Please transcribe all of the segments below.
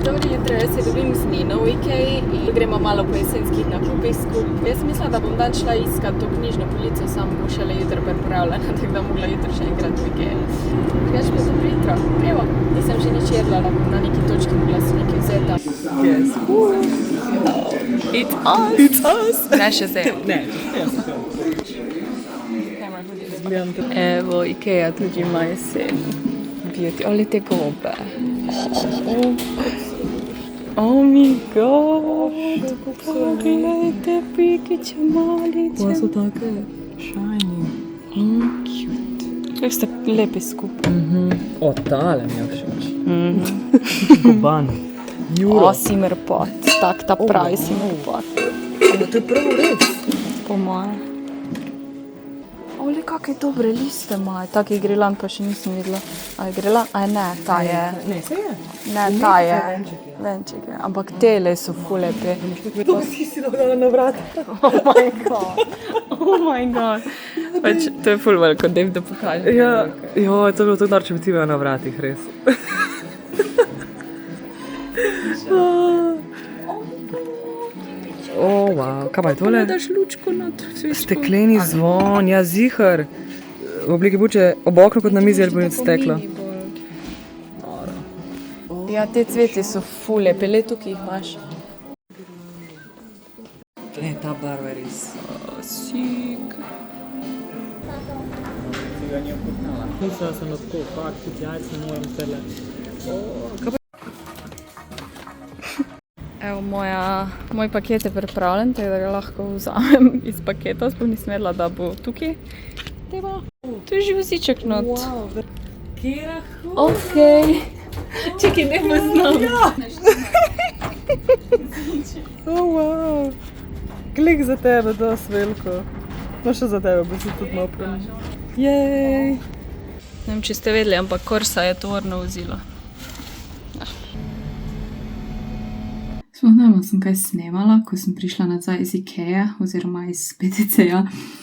Dobro jutro, jaz se dobim z Nino v Ikeji in gremo malo po jesenskih nakupih skupaj. Jaz mislim, da bom dan šla iskat to knjižno polico, sam bo šele jutro pripravljena, tako da mogla jutro še enkrat v Ikeji. Kaj pa dobro jutro? Evo, nisem še nič jedla, da bom na neki točki mogla si nekaj vzeta. Yes. It's us! It's us! Ne, še zdaj. Ne, zgledam te. Evo, Ikeja tudi ima jesen. Beauty, ali te gobe. Oh my god, pogledajte pikiče malice. Pa so take shiny. Cute. Kako ste lepi skupaj. O, tale mi je všeč. Koban. Juro. O, simmerpot, tak ta pravi simmerpot. To je prvo res. Po moje. Oli, kakve dobre liste imajo. Taki grelan pa še nisem videla. A je grelan? A ne, ta je. Ne, se je. Ne, ta je. Venček je. Ampak tele so ful lepi. To si si dala na vrata. Oh my god. Oh my god. Pač, to je ful veliko, Dave, da pokaže. Ja, jo, to je bilo tako dar, če bi ti bil na vratih, res. O, wow, kaj pa je tole? Daš lučko not svečko. Stekleni zvon, ja, zihar. V obliki buče ob oknu kot na mizi ali bo nič steklo. Ja, te cveti so ful lepe, le tukaj jih imaš. Ne, ta barva je res. Sik. Mislila sem na tako, fakt, tudi jajc ne morem tele. Evo, moj paket je pripravljen, tako da ga lahko vzamem iz paketa. Sploh nisem vedela, da bo tukaj. Teba, tu je že voziček not. Wow, kjera Okej. Čekaj, ne poznam. Oh, wow. Klik za tebe, dosti veliko. No, še za tebe, bo si tudi malo prem. Jej. Ne vem, če ste vedeli, ampak Corsa je tovorno vozilo. Sploh ne vem, sem kaj snemala, ko sem prišla nazaj iz Ikeje oziroma iz PTC-ja,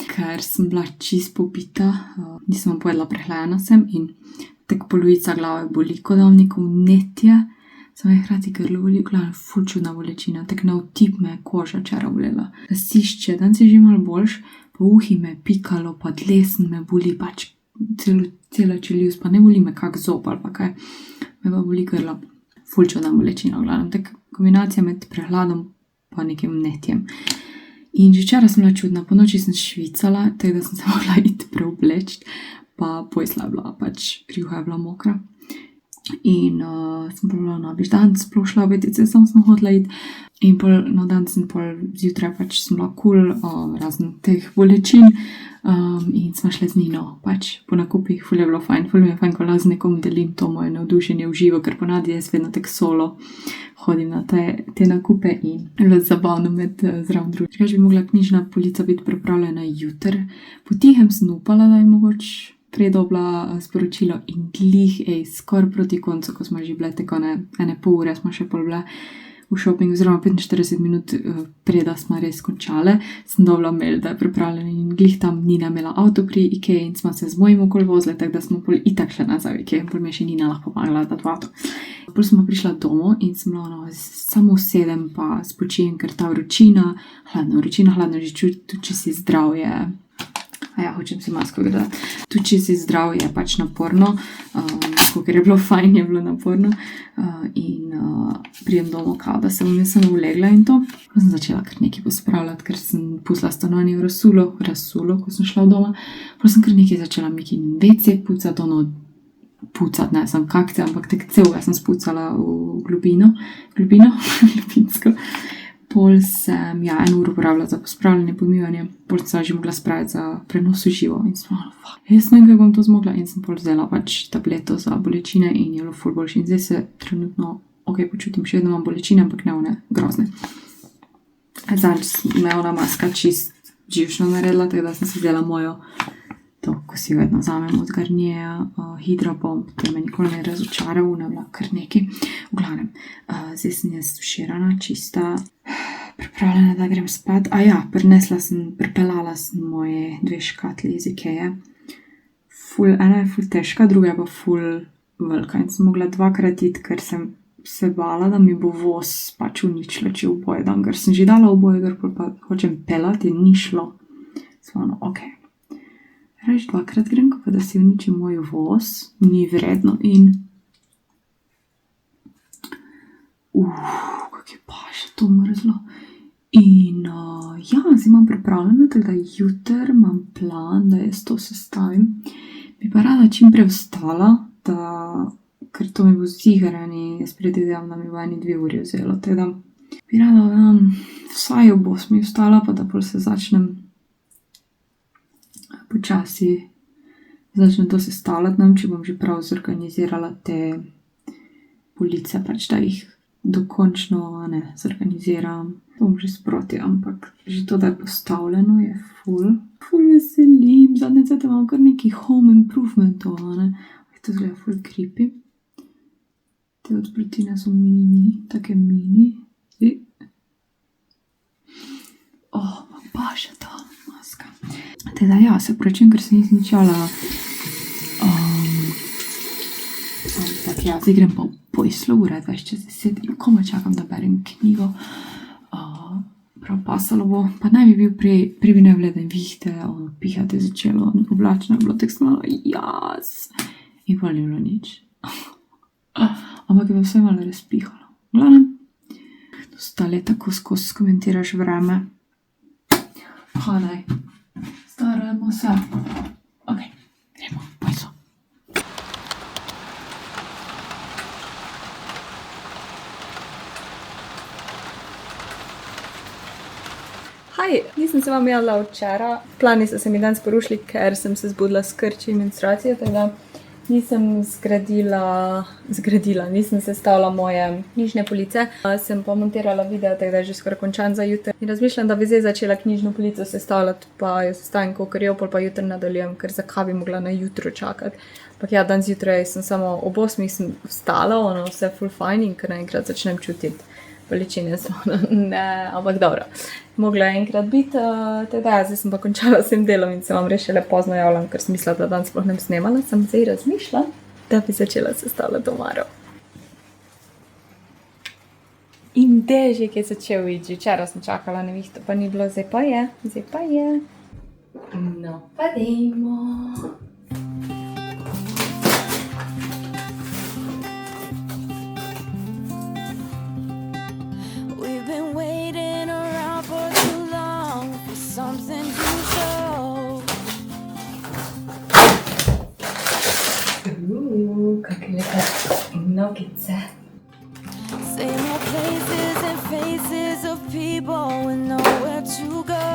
ker sem bila čist pobita. Nisem vam povedala, prehlajena sem in tako polovica glave boli, kot da imam neko vnetje. Samo je hkrati grlo boli, glavno ful čudna bolečina, tako na vtip me je koža včeraj bolela. Lasišče, danes je že malo boljš, pa uhi me je pikalo, pa dlesn me boli, pač cela čeljust, pa ne boli me kak zob ali pa kaj. Me pa boli grlo. Ful čudna bolečina, glavno, tako kombinacija med prehladom pa nekim vnetjem. In že včeraj sem bila čudna, po noči sem švicala, tako da sem se mogla iti preobleči, pa posla je bila, pač rjuha je bila mokra. In sem bila na biš dan, sploh šla v BTC, sem hotela iti. In na dan sem zjutraj pač sem bila cool, razen teh bolečin. In smo šli z Nino, pač po nakupih, ful je bilo fajn, ful mi je fajn, ko lahko z nekom delim to moje navdušenje v živo, ker ponavadi jaz vedno tako solo hodim na te nakupe in je bilo zabavno med zraven drugim. Če bi mogla knjižna polica biti pripravljena jutri, potihem sem upala, da je mogoče predobla sporočilo in glih, skoraj proti koncu, ko smo že bile tako ene pol ure, smo še pol bile v shopping, oziroma 45 minut preda smo res končale, sem dobila mail, da je pripravljena in glih tam Nina imela avto pri Ikeji in smo se z mojim okoli vozile, tako da smo pol itak šle nazaj v Ikeji in pol mi je še Nina lahko pomagala dati v avto. Pol smo prišla domov in sem bila samo sedem pa spočijem, ker ta vročina, hladna že čuti, tudi če si zdrav je. A ja, hočem si masko gledati. Tudi če si zdrav je pač naporno, ker je bilo fajn, je bilo naporno. In prijem domov, kao da se bom jaz samo ulegla in to. Pa sem začela kar nekaj pospravljati, ker sem pustila stanovanje v Rasulo, ko sem šla v doma. Pa sem kar nekaj začela Miki WC pucati, ne sem kakce, ampak tek celega sem spucala v globinsko. Pol sem, en uro uporabila za pospravljanje, pomivanje, pol sem že mogla spraviti za prenos v živo in sem jaz ne vem, kako bom to zmogla in sem pol vzela pač tableto za bolečine in je bilo ful boljše in zdaj se trenutno počutim, še vedno imam bolečine, ampak ne one grozne. Zdaj me ona maska čist živčno naredila, tako da sem si vzela mojo, to, ko si vedno vzamem od Garnierja, Hydrobomb, to me nikoli ne razočara, ona bila kar nekaj. V glavnem, zdaj sem jaz tuširana, čista, pripravljena, da grem spat. Pripeljala sem moje 2 škatli iz Ikeje. Ena je ful težka, druga je pa ful velika in sem mogla 2-krat iti, ker sem se bala, da mi bo voz pač uničila, če oboje dam, ker sem že dala oboje, ker pa hočem pelati in ni šlo. Samo, ok. Reč 2-krat grem, kako da si uniči moj voz, ni vredno in kak je pa še to mrzlo. In ja, zdaj imam pripravljeno, tako da jutr imam plan, da jaz to sestavim. Bi pa rada čim prej vstala, ker to mi bo zigrani, jaz predvidevam, da mi bo 1-2 uri vzelo. Tako da bi rada vsaj ob 8 vstala, pa da pol se začnem počasi to sestavljati, nam, če bom že prav zorganizirala te police, pač da jih dokončno zorganiziram. Bom že sproti, ampak že to, da je postavljeno, je ful veselim. Zadnje cajte imam kar neki home improvementov, to zgleda ful creepy. Te odprtine so mini, take mini. Pa še ta maska. Teda ja, se pravičujem, ker se nisem čala. Ampak ja, zdaj grem pa v poslo, ura 20:10 in komaj čakam, da berem knjigo. Prav pasalo bo, pa naj bi bil prej bi ne vleden vihte, pihati začelo, oblačno je bilo, tako sem malo, in pa ni bilo nič. Ampak je pa vse malo razpihalo. Glavnem, dostale tako skozi komentiraš vreme. Naj, starajmo se. Ok, gremo, pojso. Hej, nisem se vam javila včeraj. Plani so se mi danes porušili, ker sem se zbudila s krči menstruacijo, tako da nisem nisem sestavila moje knjižne police. Sem pa montirala video, tako da je že skoraj končan za jutri. In razmišljam, da bi zdaj začela knjižno polico sestavljati, pa jo sestavim kakor jo, pol pa jutri nadaljujem, ker zakaj bi mogla na jutro čakati. Ampak ja, danes zjutraj sem samo ob 8 sem vstala, vse full fine in ker naenkrat začnem čutiti bolečine, ampak dobro. Mogla je enkrat biti, teda zdaj sem pa končala s tem delom in se vam res šele pozno javljam, ker sem mislila, da danes sploh ne bi snemala, sem zdaj razmišljala, da bi začela sestavljati omaro. In dežek je začel iti, včeraj sem čakala na vihto, pa ni bilo, zdaj pa je. No, pa dejmo. Kakšne lepe nogice. Same old places and faces of people with nowhere to go.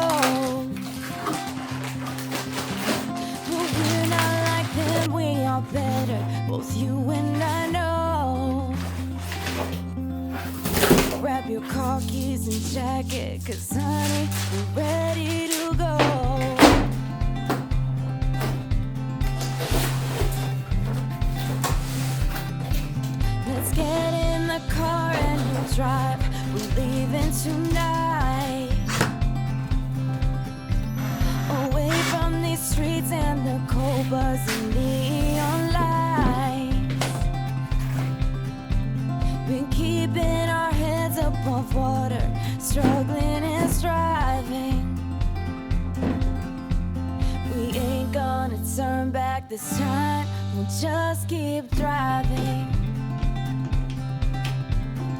But we're not like them, we are better, both you and I know. Grab your car keys and jacket, 'cause honey, we're ready to go. Let's get in the car and we'll drive. We're leaving tonight. Away from these streets and the cold buzzing neon lights. Been keeping our heads above water, struggling and striving. We ain't gonna turn back this time, we'll just keep driving.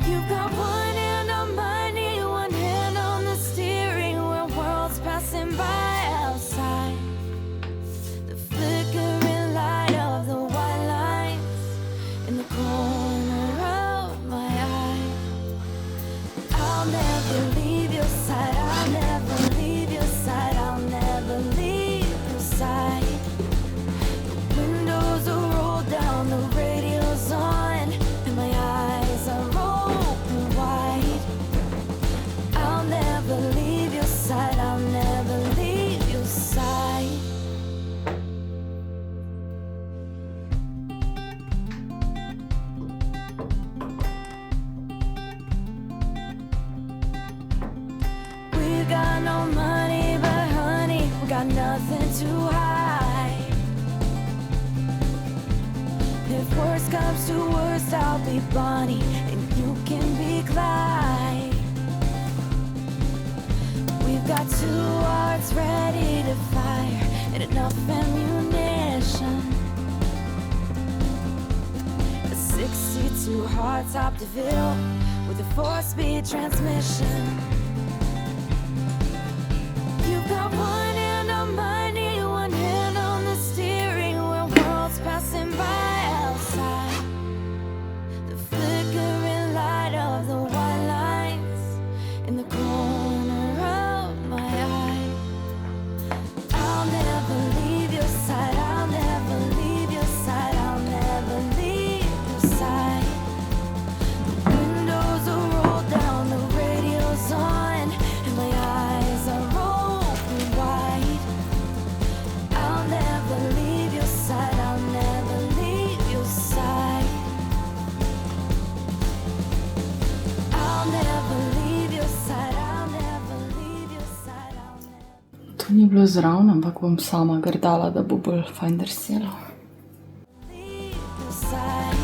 You've got one hand on money, one hand on the steering wheel, worlds passing by outside. The flickering light of the white lines in the corner of my eye. I'll never leave your side, I'll never leave your side, I'll never leave your side. The windows are rolled down, the radio's on, and my eyes are open wide. I'll never leave your side, I'll never leave your side. We've got no money, but honey, we got nothing to hide. If worst comes to worst, I'll be Bonnie and you can be Clyde. We've got 2 hearts ready to fire and enough ammunition. A 62 hardtop DeVille with a 4-speed transmission. You've got one hand on money, one hand on the steering wheel, worlds passing by outside. The flickering light of the white lines in the corner of my eye. I'll never leave your side, I'll never leave your side, I'll never leave your side. The windows are rolled down, the radio's on, and my eyes are open wide. I'll never leave your side, I'll never leave your side. I'll never leave your side, I'll never leave your side, I'll never To ni bilo zraven, ampak bom sama grdala, da bo bolj fajn drselo. leave your side.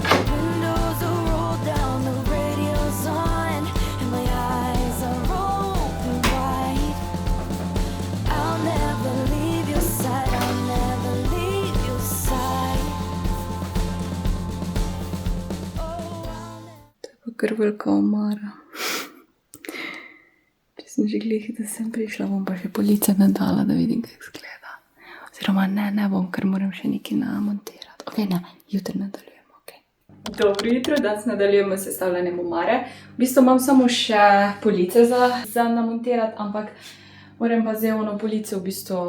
The windows are rolled down, the radio's on, and my eyes are open wide. I'll never leave your side, I'll never leave your side. Oh, I'll never. To je pa kar velika omara. Če sem že glih, da sem prišla, bom pa še police nadala, da vidim, kako izgleda. Oziroma ne bom, ker moram še nekaj namontirati. Ok, ne, jutri nadaljujemo, ok. Dobro jutro, danes nadaljujemo s sestavljanjem omare. V bistvu imam samo še police za namontirati, ampak moram pa zdaj ono polico v bistvu,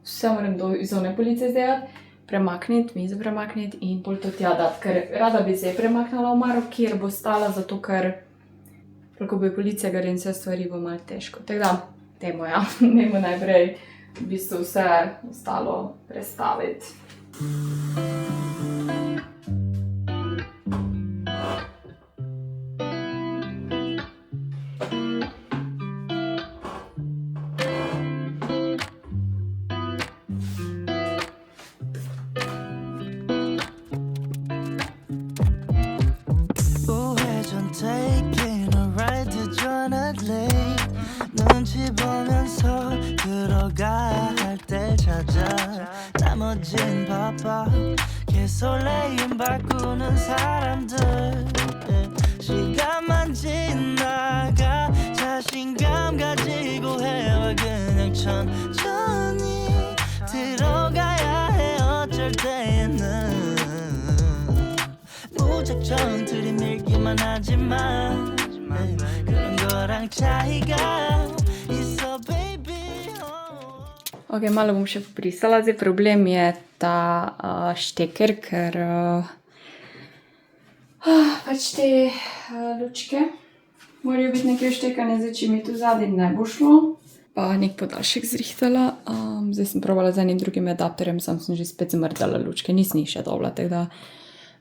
vse moram iz one police zdajati, premakniti, mizo premakniti in pol to tja dati, ker rada bi zdaj premaknila omaro, kjer bo stala, zato ker ko bo policija gor in vse stvari bo malo težko. Tako da, dajmo najprej v bistvu vse ostalo prestaviti. 우회전 taking a ride to Jonathan 눈치 보면서 들어가야 할 때 찾아 나머진 바빠 개설레임 바꾸는 사람들 시간만 지나가 자신감 가지고 해와 그냥 천천히 들어가야 해 어쩔 때에는 무작정 들이밀기만 하지만 그런 거랑 차이가 있어 baby Ok, malo bom še pobrisala. Zdaj problem je ta šteker, ker pač te lučke morajo biti nekje vštekane, zdaj če mi tu zadnji ne bo šlo. Pa nek podaljšek zrihtala. Zdaj sem probala z enim drugim adapterjem, sam sem že spet zmrdala lučke, nisem jih še dobila, tako da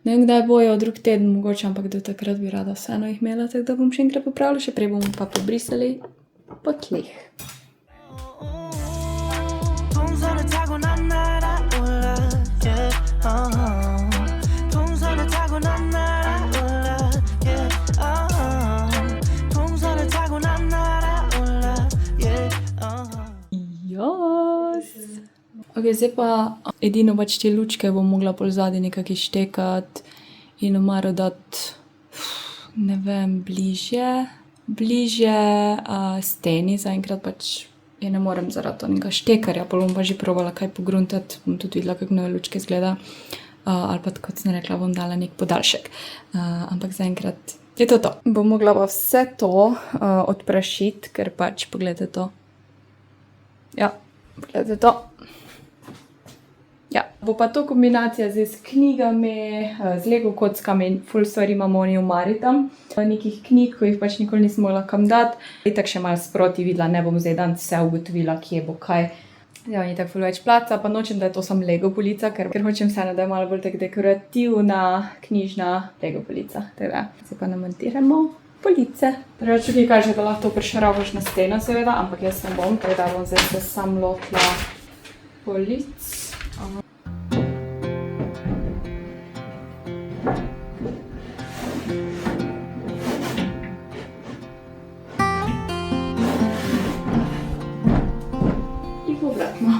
ne vem, kdaj bojo, drug teden mogoče, ampak do takrat bi rada vseeno jih imela, tako da bom še enkrat popravila, še prej bomo pa pobrisali po tleh. 동선을 타고 난 날아올라 yeah, 동선을 타고 난 날아올라 yeah, 동선을 타고 난 날아올라 yeah, Yes! Ok, zdaj pa edino pač te lučke bom mogla pol zadaj nekako izštekati in omaro dati, ne vem, bližje steni, zaenkrat pač je ne morem zaradi onega štekarja, pol bom pa že probala kaj pogruntati, bom tudi videla, kako nove lučke izgleda, ali pa, kot sem rekla, bom dala nek podaljšek. Ampak zaenkrat je to. Bom mogla pa vse to odprašiti, ker pač, pogledajte to. Ja, pogledajte to. Ja, bo pa to kombinacija zdaj s knjigami, z Lego kockami, ful stvari imamo oni omari tam. Nekih knjig, ko jih pač nikoli nisem mogla kam dati. Itak še malo sproti videla, ne bom zdaj dan vse ugotovila, kje bo kaj. Zdaj ni tako ful več placa, pa nočem, da je to samo Lego polica, ker hočem vseeno, da je malo bolj tak dekorativna, knjižna Lego polica. Teda, zdaj pa namontiramo police. Treba čuti kaže, da lahko to prišravaš na steno seveda, ampak jaz ne bom, teda bom zdaj se sam lotila polic. I povratno.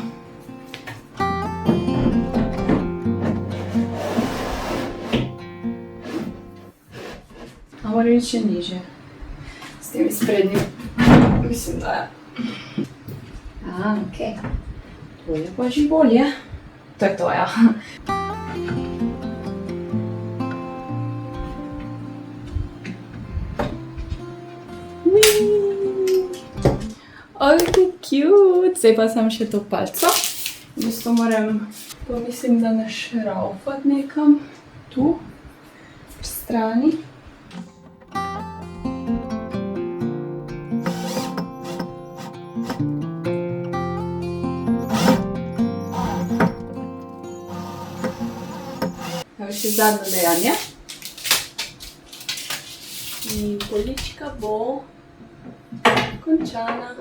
A moram iti še niže. S temi sprednjim. Mislim, da je. Okej. To je pa že bolje. To je to, ja. Ok, cute. Zdaj pa sem še to palco. V bistvu moram, pa mislim, da našraufati nekam. Tu, v strani. Še zadnje dejanje. In polička bo končana.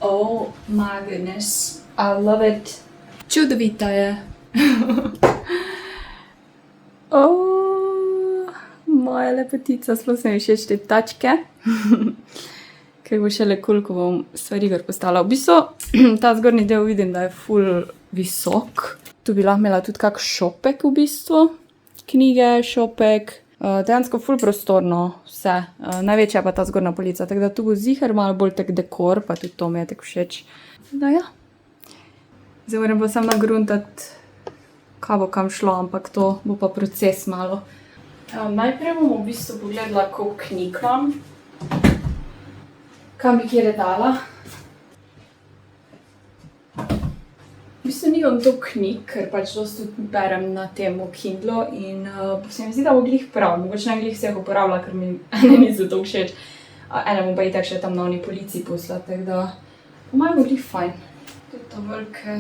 Oh my goodness, I love it. Čudovita je. Moja lepotica, sploh se mi všeč te tačke. Ker bo šele koliko bom stvari gor postavila. V bistvu, ta zgornji del vidim, da je ful visok. Tu bi lahko imela tudi kak šopek v bistvu. Knjige, šopek, dejansko ful prostorno vse. Največja je pa ta zgornja polica, tako da tu bo ziher malo bolj tak dekor, pa tudi to mi je tako všeč. Da ja. Zdaj moram pa samo nagruntati, kaj bo kam šlo, ampak to bo pa proces malo. Najprej bom v bistvu pogledala, koliko knjig imam. Kam bi kjere dala. V bistvu nimam toliko knjig, ker pač dosti berem na temu Kindlu in se mi zdi, da bo glih prav. Mogoče ne glih vseh uporabila, ker mi ene niso toliko všeč. Ene bom pa itak še tam na oni policiji poslala, tako da po mojem bo glih fajn. Tudi to velike.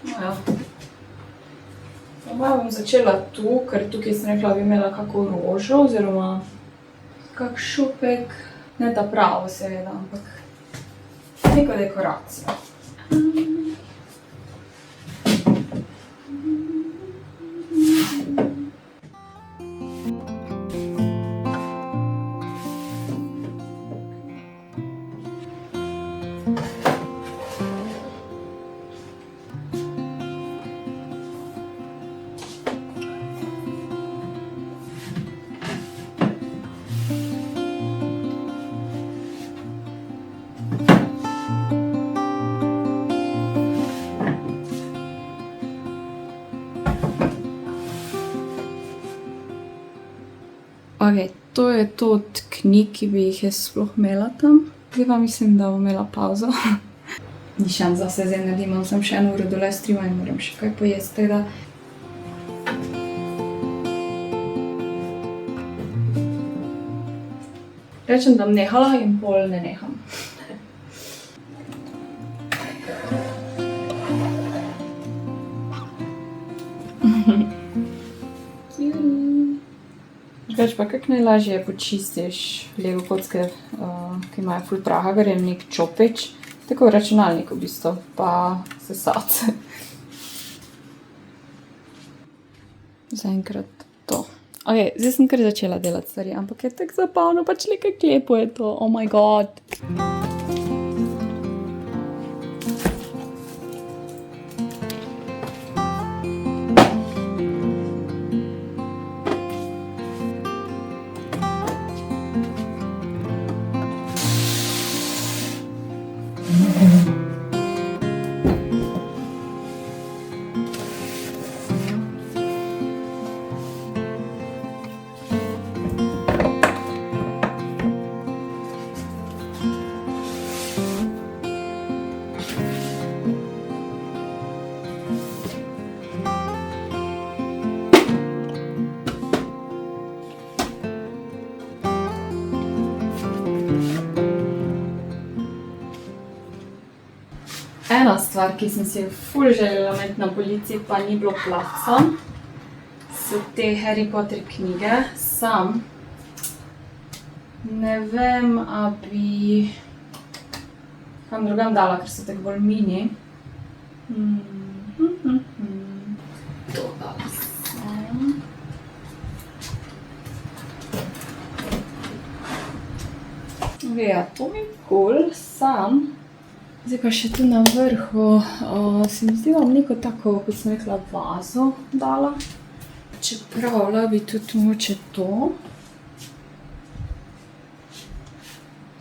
No ja. Po mojem bom začela tu, ker tukaj sem rekla, bi imela kako rožo oziroma kak šopek. Ne ta pravo seveda, ampak neko dekoracijo. Ok, to je to od knjig, ki bi jih jaz sploh imela tam. Zdaj pa mislim, da bom imela pauzo. Ni šans, da se zdaj naredim, imam sem še 1 uro dole streama in moram še kaj pojesti, tako da. Rečem, da bom nehala in pol ne neham. Drugače pa kako najlažje počistiš Lego kocke, ki imajo ful praha, ker je nek čopič. Tako v računalniku v bistvu, pa sesalce. Zaenkrat to. Ok, zdaj sem kar začela delati stvari, ampak je tako zabavno, pač nekaj klepo je to, oh my god. Ena stvar, ki sem si ful želela imeti na polici, pa ni bilo placa, so te Harry Potter knjige. Sam ne vem, a bi kam drugam dala, ker so tako bolj mini. Ja, to mi kul, sam. Zdaj pa še tu na vrhu, se mi zdi, da bom neko tako, kot sem rekla, vazo dala. Čeprav bi tudi mogoče to.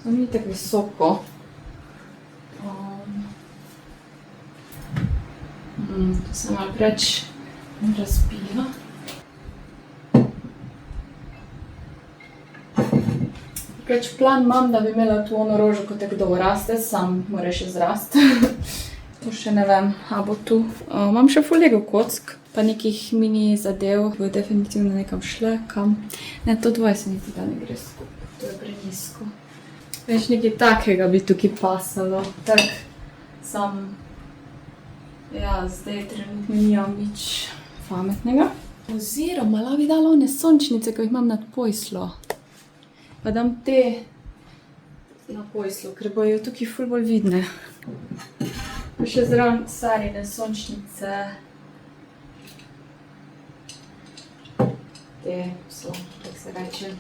To ni tako visoko. To se malo preč razbija. Preč plan imam, da bi imela tu ono rožo, ko te kdo raste, sam mora še zrast. To še ne vem, a bo tu. Imam še ful Lego kock, pa nekih mini zadev, bo definitivno nekam šle, kam. Ne, to dvoje se niti da ne gre skupaj, to je prenisko. Več nekaj takega bi tukaj pasalo, tak sam, ja, zdaj trenutno nimam nič pametnega. Oziroma, lahko bi dala one sončnice, ko jih imam nad pojslo. Pa dam te na pojslo, ker bojo tukaj ful bolj vidne. Pa še zraven Sarine sončnice. Te so, tako se reče.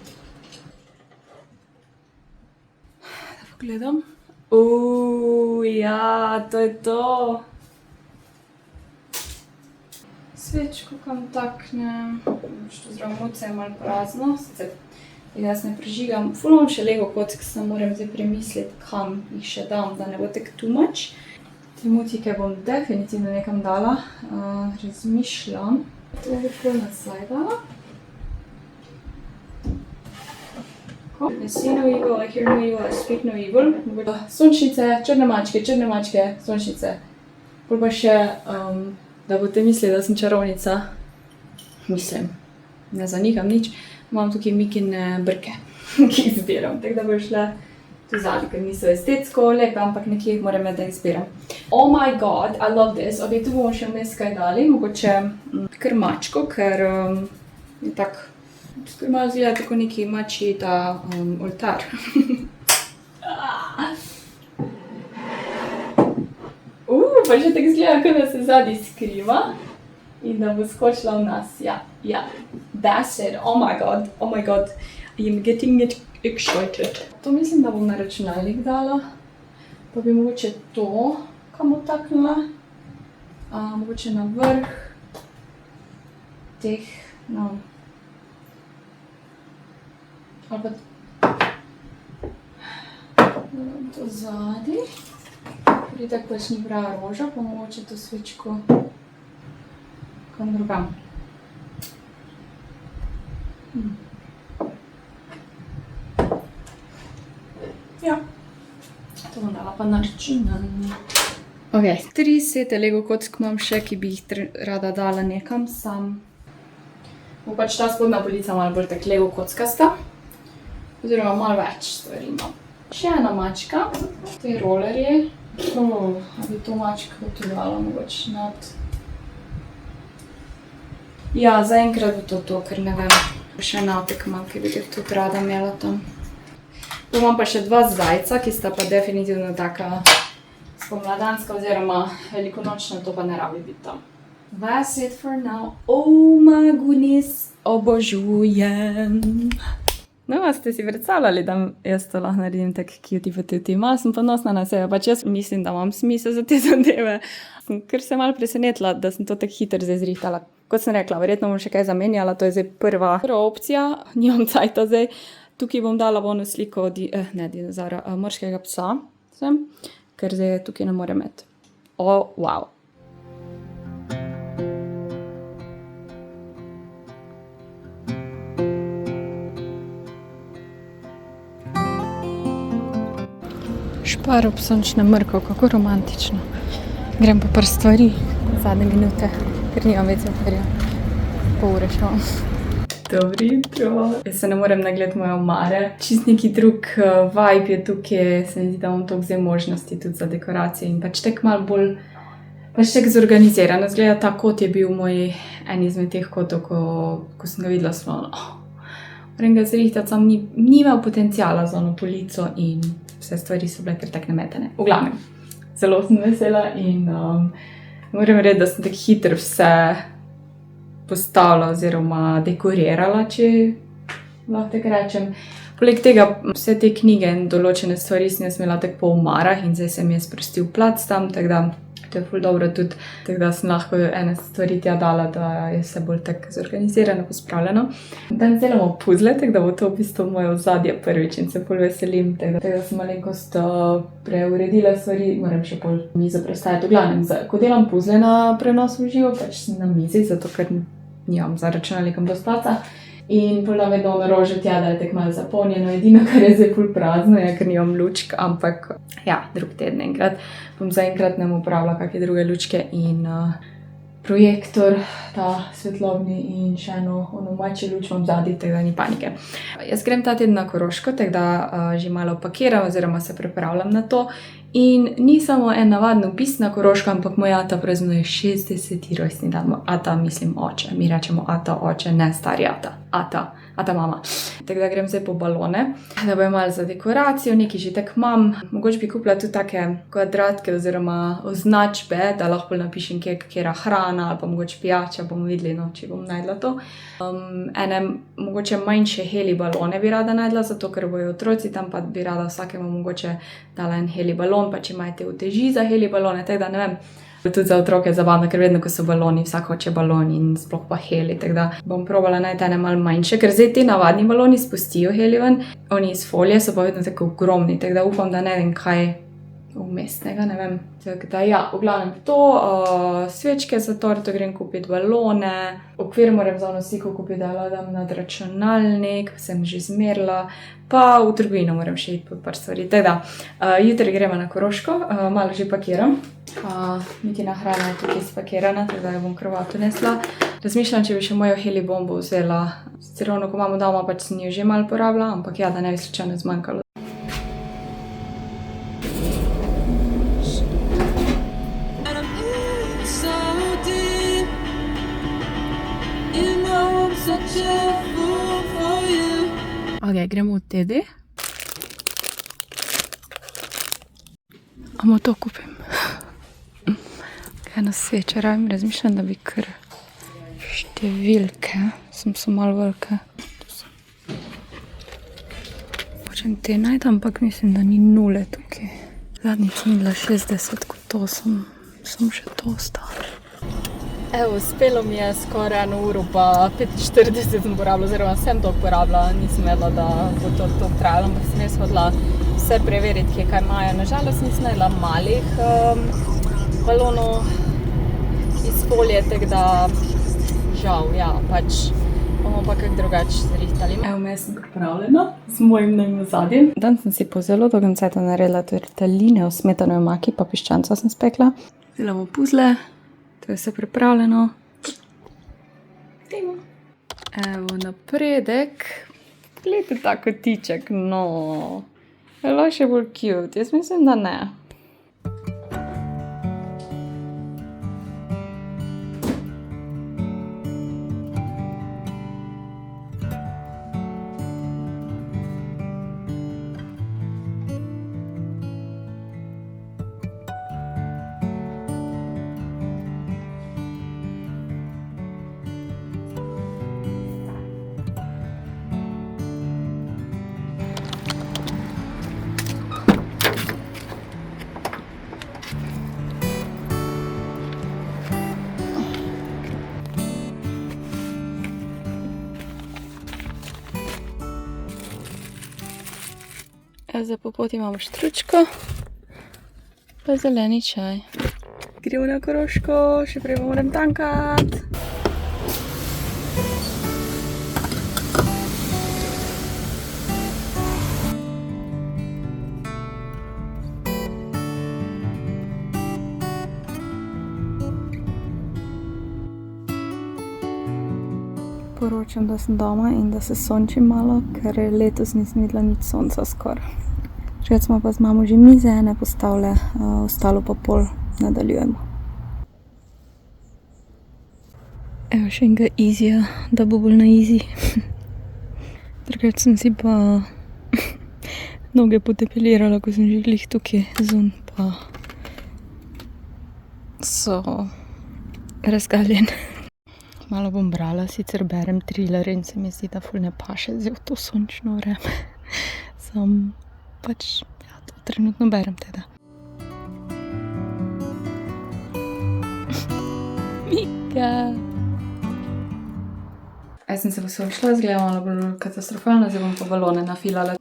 Da pogledam. Ja, to je to. Svečko kam taknem. Što zraven moce je malo prazno, sicer jaz ne prežigam. Ful imam še Lego kock, sem moram zdaj premisliti, kam jih še dam, da ne bo tako too much. Te mutike bom definitivno nekam dala, razmišljam. To bi ful nazaj dala. I see no evil, I hear no evil, I speak no evil. Sončnice, črne mačke, sončnice. Pol pa še, da boste mislili, da sem čarovnica. Mislim, ne zanikam nič. Imam tukaj Mikine brke, ki jih zbiram, tako da bo šla tu zadnji, ker niso estetsko lepe, ampak nekje moram da jih zbiram. Oh my god, I love this. Ok, tu bomo še vmes kaj dali, mogoče kar mačko, ker je tak, tukaj malo zgleda tako neki mačji ta oltar. Pa še tako zgleda, kot da se zadnji skriva. In da bo skočila v nas, ja. That's it, oh my god, I am getting it excited. To mislim, da bom na računalnik dala, pa bi mogoče to kam utaknila, mogoče na vrh teh, no, ali pa to zadnji, ker je tako pač ni prava roža, pa mogoče to svečko kam drugam. Ja, to bom dala pa na računalnik. Ok, 3 sete Lego kock imam še, ki bi jih rada dala nekam, sam. Bo pač ta spodnja polica malo bolj tak Lego kockasta, oziroma malo več stvari imam. Še ena mačka, te rolerje. A bi to mačko tu dala mogoče nad. Ja, zaenkrat bo to, ker ne vem. Še en avtek imam, ki bi tudi rada imela tam. Tu imam pa še 2 zajca, ki sta pa definitivno taka spomladanska oziroma velikonočna, to pa ne rabi biti tam. That's it for now. Oh my goodness, obožujem. No, ste si predstavljali, da jaz to lahko naredim tak cutie-patootie. Malo sem ponosna na sebe, pač jaz mislim, da imam smisel za te zadeve. Sem kar se malo presenetila, da sem to tako hitro zdaj zrihtala. Kot sem rekla, verjetno bom še kaj zamenjala, to je zdaj prva opcija, nimam cajta zdaj. Tukaj bom dala ono sliko dinozavra, morskega psa, ker zdaj tukaj ne morem imeti. Oh, wow. Špar ob sončnem mrku, kako romantično. Grem pa par stvari, zadnje minute, ker nimam več zaferja. Pol ure še imam. Dobro jutro. Jaz se ne morem nagledati moje omare. Čist neki drug vibe je tukaj, se mi zdi, da imam toliko zdaj možnosti tudi za dekoracije in pač tako malo bolj, pač tako zorganizirano. Zgleda ta kot je bil moj en izmed teh kotov, ko sem ga videla slovno. Moram ga zrihtati, sam ni imel potencijala za ono polico in vse stvari so bile kar tak nametane. V glavnem, zelo sem vesela in moram reči, da sem tako hitro vse postavila oziroma dekorirala, če lahko tako rečem. Poleg tega vse te knjige in določene stvari sem jaz imela tako po omarah in zdaj se mi je sprostil plac tam, tako da to je ful dobro tudi, tako da sem lahko ene stvari tja dala, da je vse bolj tako zorganizirano, pospravljeno. Danes delamo puzle, tako da bo to v bistvu moje ozadje prvič in se ful veselim, tako da sem malenkost preuredila stvari, moram še pol mizo prestajati. V glavnem, ko delam puzle na prenos v živo, pač sem na mizi, zato ker nimam za računalnikom dosti placa. In pol da vedno rože tja, da je tako malo zapolnjeno. Edino, kar je zdaj ful prazno, je, ker nimam lučk, ampak ja, drug teden enkrat. Bom zaenkrat ne uporabila kakšne druge lučke in projektor, ta svetlobni in še eno mačjo luč imam zadnji, tako da ni panike. Jaz grem ta teden na Koroško, tako da že malo pakiram oziroma se pripravljam na to. In ni samo en navaden opis na Koroško, ampak moj ata praznuje 60. rojstni dan. Ata, mislim oče. Mi rečemo ata oče, ne stari ata. Ata mama. Tako da grem zdaj po balone, da bojo malo za dekoracijo, nekaj že tak imam. Mogoče bi kupila tudi take kvadratke oziroma označbe, da lahko napišem, kjera hrana ali pa mogoče pijača, bomo videli, no, če bom najdla to. Ene mogoče manjše heli balone bi rada najdla, zato ker bojo otroci tam, pa bi rada vsakemu mogoče dala en heli balon, pa če imate uteži za heli balone, tako da ne vem. Tudi za otroke je zabavno, ker vedno, ko so baloni, vsak hoče balon in sploh pa heli, tako da bom probala najti ene malo manjše, ker zdaj ti navadni baloni spustijo heli ven, oni iz folije so pa vedno tako ogromni, tako da upam, da ne vem kaj umestnega, ne vem. Tako da ja, v glavnem to, svečke za torto grem kupiti, balone, okvir moram za nosiko kupiti, da dam nad računalnik, sem že zmerila, pa v trgovino moram še iti po par stvari. Tako da, jutri gremo na Koroško, malo že pakiram. Mitina hrana je tukaj spakirana, tako da jo bom krvato nesla. Razmišljam, če bi še mojo heli bombo vzela. Sicer ravno, ko imamo doma, pač sem jo že malo porabila, ampak ja, da ne bi slučajno zmanjkalo. Ok, gremo v Tedi. Amo to kupim. Eno svečo rabim, razmišljam, da bi kar številke, so malo velike. Hočem te najti, ampak mislim, da ni nule tukaj. Zadnjič sem bila 60, kot to sem še to ostala. Evo, uspelo mi je skoraj 1 uro pa 45 sem porabila, oziroma sem to porabila, nisem vedela, da bo to trajalo, ampak sem jaz hodila vse preveriti, kaj imajo. Nažalost nisem najdla malih balonov iz folije, tako da žal, ja, pač bomo pa kak drugače zrihtali. Evo, me sem pripravljena s mojim novim ozadjem. Dan sem si po zelo dolgem cajtu naredila torteline v smetanovi omaki, pa piščanca sem spekla. Delamo puzle. To je vse pripravljeno. Evo, napredek. Glejte ta kotiček, no. Je lahko še bolj cute. Jaz mislim, da ne. Za po poti imamo štručko, pa zeleni čaj. Gremo na Koroško, še prej moram tankati. Poročam, da sem doma in da se sončim malo, ker letos nisem videla nič sonca skoraj. Škrat smo pa z mamo že mize ene postavile, ostalo pa pol nadaljujemo. Evo še enega easyja, da bo bolj na easy. Drugače sem si pa noge potepilirala, ko sem že glih tukaj zun, pa so razgaljene. Malo bom brala, sicer berem thriller in se mi zdi, da ful ne paše zdaj v to sončno vreme. Sam pač, ja, to trenutno berem teda. Mika! Jaz sem se pa šla, izgleda malo bolj katastrofalno, zdaj bom pa balone nafilala.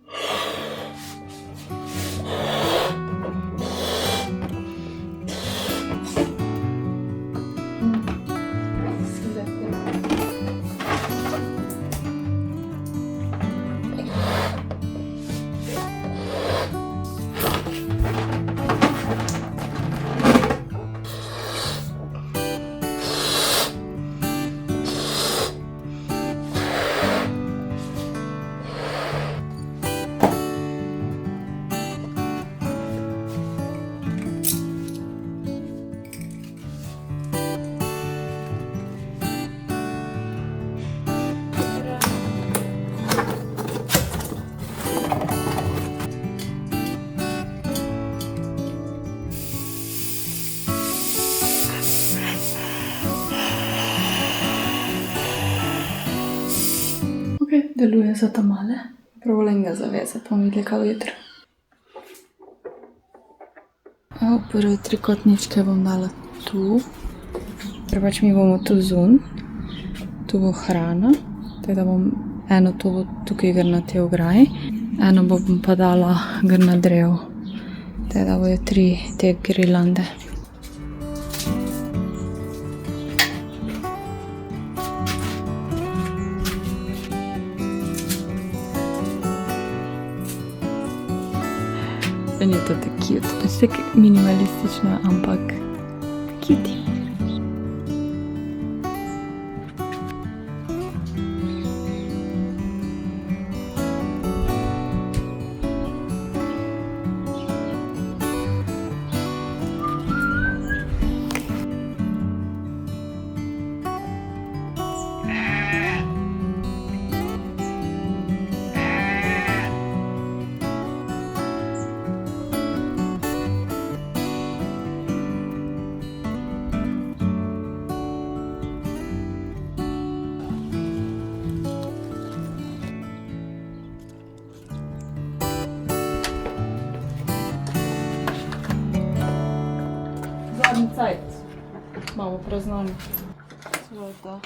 Deluje za tamale. Probam ga zavezati, pa mi kaj jutro. Prve trikotničke bom dala tu. Ker pač mi bomo tu zun. Tu bo hrana. Teda bom eno to bo tukaj gre na te ograji. Eno bom pa dala gre na drev. Teda bojo 3 te girlande. Meni je to tako cute. Pač tako minimalistično, ampak cute. Zadnji cajt. Imamo praznanje. Sveta.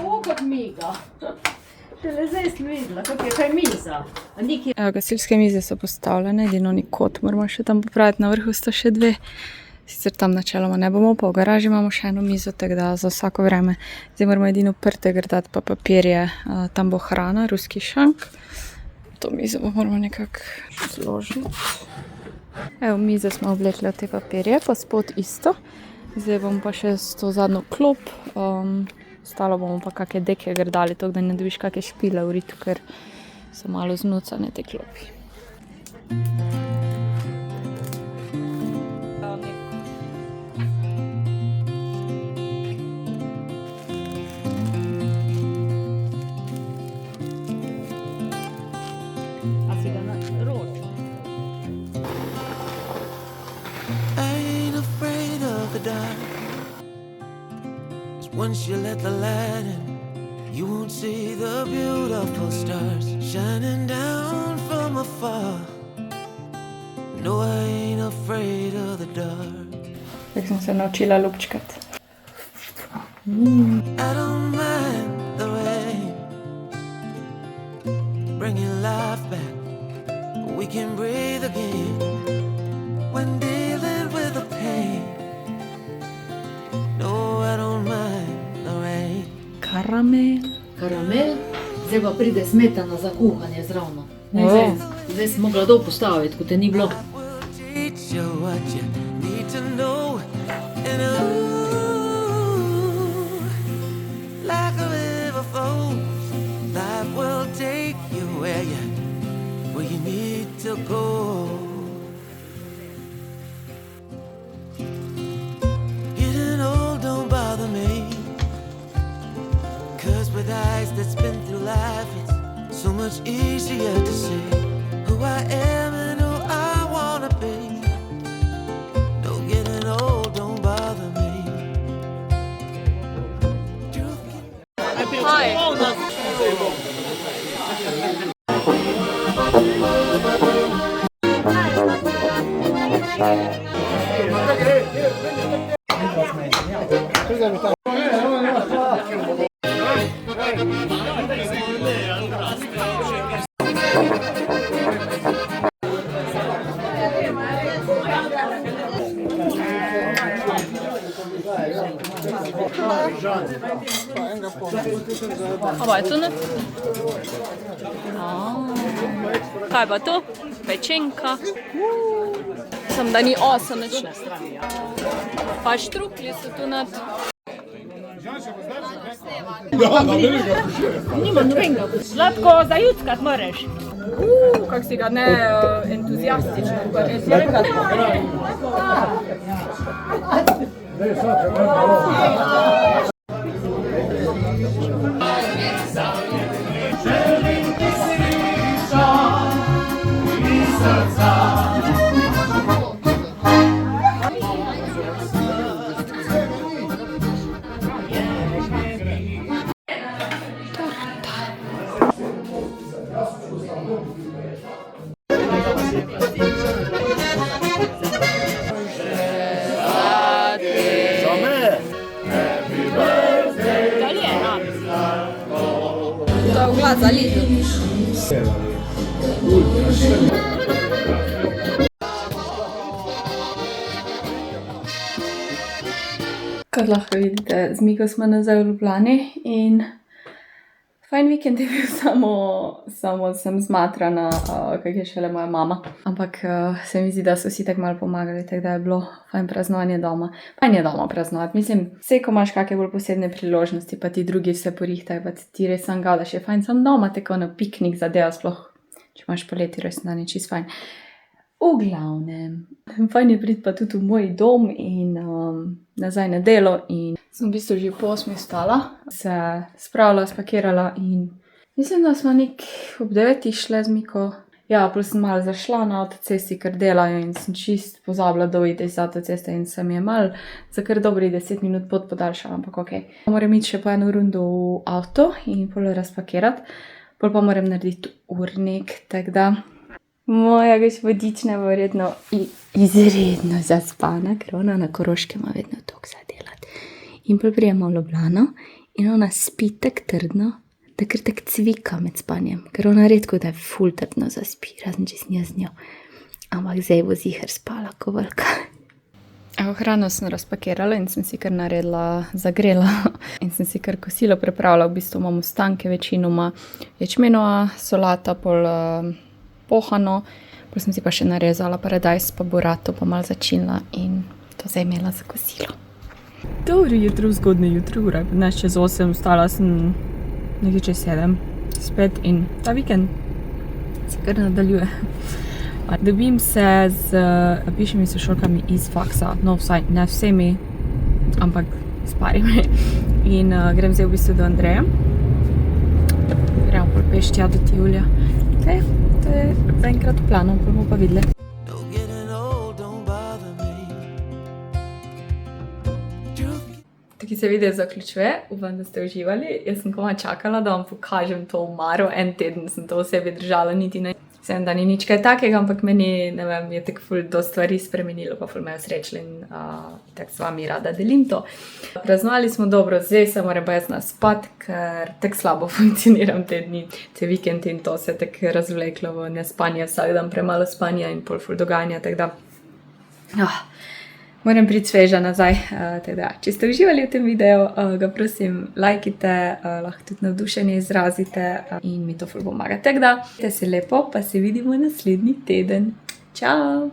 O, kak miga. Šele zdaj sem videla, kak je kaj miza. A nikje... Gasilske mize so postavljene, edino ni kot, moramo še tam popraviti, na vrhu sta še 2. Sicer tam načeloma ne bomo, pa v garaži imamo še eno mizo, tako da za vsako vreme. Zdaj moramo edino prte grdati, pa papirje, tam bo hrana, ruski šank. To mizo moramo nekako zložiti. Evo, mize smo oblekli te papirje, pa spod isto. Zdaj bom pa še s to zadnjo klop. Ostalo bomo pa kakšne deke grdali, tako da ne dobiš kakšne špile v ritu, ker so malo znucane te klopi. A si ga naročil? I ain't afraid of the dark. 'Cause once you let the light in, you won't see the beautiful stars shining down from afar. No, I ain't afraid of the dark. Tako sem se naučila lupčkati. I don't mind the rain, bringing life back. We can breathe again when dealing with the pain. No, I don't mind the rain. Karamel. Karamel, zdaj pa pride smetana za kuhanje zravno. Ne, O. zdaj sem mogla dol postaviti, ko te ni bilo. Will teach you what you need to know. And ooh, like a river flows, life will take you where you need to go. Getting old don't bother me, 'cause with eyes that's been through life, it's so much easier to see who I am and who I wanna be. No, getting old don't bother me. Hi. Pa je to ne? Kaj pa to? Pečenka. Sam da ni osa nič ne. Pa štruklji so tu nad. Nima nobenega. Zlatko, zajuckat moraš. Kak si ga ne entuzijastično. To je uglas za Lidl. Kot lahko vidite, z Migo smo nazaj v Ljubljani in fajn vikend je bil, samo sem zmatrana, kak je šele moja mama. Ampak se mi zdi, da so vsi tako malo pomagali, tako da je bilo fajn praznovanje doma. Fajn je doma praznovati, mislim, vse, ko imaš kakšne bolj posebne priložnosti, pa ti drugi vse porihtajo, pa ti res sam gaudaš, je fajn sam doma, tako na piknik zadeva, sploh, če imaš poleti res dan, je čist fajn. V glavnem, fajn je priti pa tudi v moj dom in nazaj na delo in sem v bistvu že po 8 vstala, se spravila, spakirala in mislim, da smo ob 9 šle z Miko. Ja, plus sem malo zašla na avtocesti, ker delajo in sem čist pozabila dojiti iz avtoceste in sem je malo za kar dobrih 10 minut pot podaljšala, ampak ok. Moram iti še po eno rundo v avto in pol razpakirati, pol pa moram narediti urnik, tako da moja gospodična je verjetno izredno zaspana, ker ona na Koroškem ima vedno toliko za delati. In pol prijemo v Ljubljano in ona spi tak trdno, da kar tak cvika med spanjem, ker ona redko da je ful trdno zaspi, razen če sem jaz z njo. Ampak zdaj bo ziher spala, ko velika. Evo, hrano sem razpakirala in sem si kar naredila, zagrela in sem si kar kosilo pripravila. V bistvu imamo stanke večinoma ječmenova, solata, pol pohano, pol sem si pa še narezala paradajz, pa burato, pa malo začinila in to zdaj imela za kosilo. Dobro jutro, zgodne jutro, ura je 15:08, vstala sem nekaj čez 7 spet in ta vikend se kar nadaljuje. Dobim se z bivšimi sošolkami iz faksa, no vsaj ne vsemi, ampak s parimi. In grem zdaj v bistvu do Andreja. Gremo pol peš tja do Tivlja. To je zaenkrat v planu, bomo pa videli. Taki se video zaključuje, upam, da ste uživali. Jaz sem komaj čakala, da vam pokažem to omaro. En teden sem to v sebi držala, niti ne. Vsem, da ni nič kaj takega, ampak meni, ne vem, je tako ful do stvari spremenilo, pa ful me je srečila in tako s vami rada delim to. Praznovali smo dobro, zdaj se moram pa jaz naspat, ker tako slabo funkcioniram te dni, te vikend in to se tako razvleklo v nespanje, vsak dan premalo spanja in pol ful dogajanja, tako da moram priti sveža nazaj. Tako da, če ste uživali v tem videu, ga prosim, lajkite, lahko tudi navdušenje izrazite in mi to ful pomaga. Tako da, te se lepo, pa se vidimo naslednji teden. Čau!